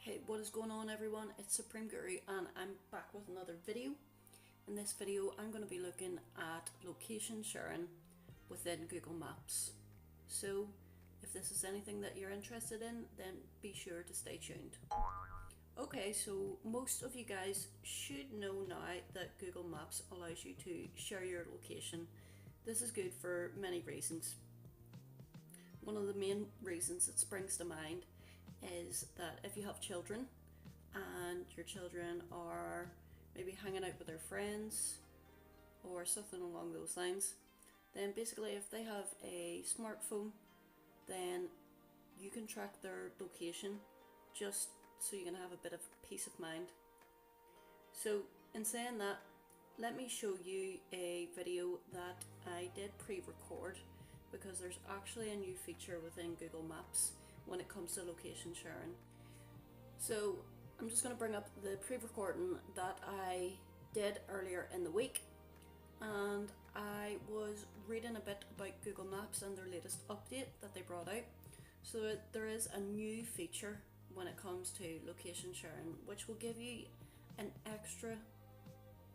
Hey, what is going on everyone? It's Supreme Guru and I'm back with another video. In this video I'm going to be looking at location sharing within Google Maps. So if this is anything that you're interested in, then be sure to stay tuned. Okay, so most of you guys should know now that Google Maps allows you to share your location. This is good for many reasons. One of the main reasons that springs to mind is that if you have children and your children are maybe hanging out with their friends or something along those lines, then basically if they have a smartphone, then you can track their location just so you can have a bit of peace of mind. So in saying that, let me show you a video that I did pre-record, because there's actually a new feature within Google Maps when it comes to location sharing. So I'm just going to bring up the pre-recording that I did earlier in the week, and I was reading a bit about Google Maps and their latest update that they brought out. So there is a new feature when it comes to location sharing, which will give you an extra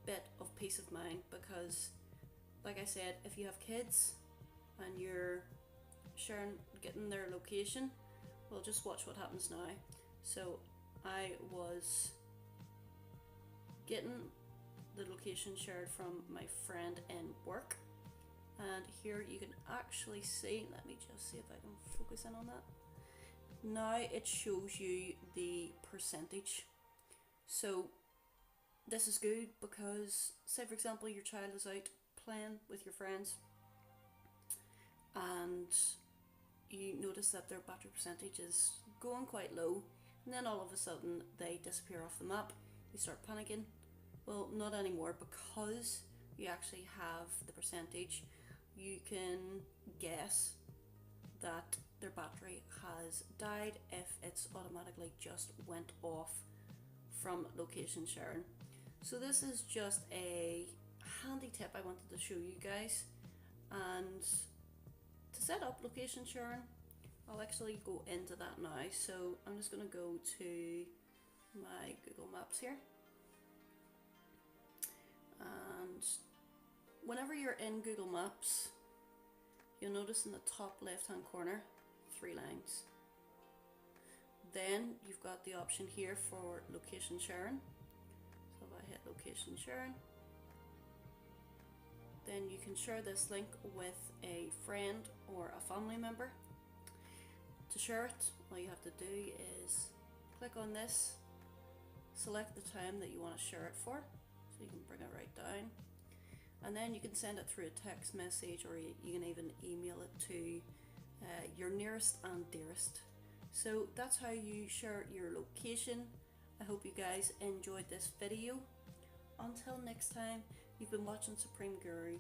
bit of peace of mind, because like I said, if you have kids and you're sharing, getting their location, well, just watch what happens now. So I was getting the location shared from my friend in work, and here you can actually see, let me just see if I can focus in on that. Now it shows you the percentage. So this is good because, say for example, your child is out playing with your friends and you notice that their battery percentage is going quite low, and then all of a sudden they disappear off the map. You start panicking. Well, not anymore, because you actually have the percentage. You can guess that their battery has died if it's automatically just went off from location sharing. So this is just a handy tip I wanted to show you guys. And to set up location sharing, I'll actually go into that now. So I'm just going to go to my Google Maps here, and whenever you're in Google Maps, you'll notice in the top left hand corner 3 lines. Then you've got the option here for location sharing. So if I hit location sharing, then you can share this link with a friend or a family member. To share it, all you have to do is click on this, select the time that you want to share it for, so you can bring it right down, and then you can send it through a text message, or you can even email it to your nearest and dearest. So that's how you share your location. I hope you guys enjoyed this video. Until next time, you've been watching Supreme Guru.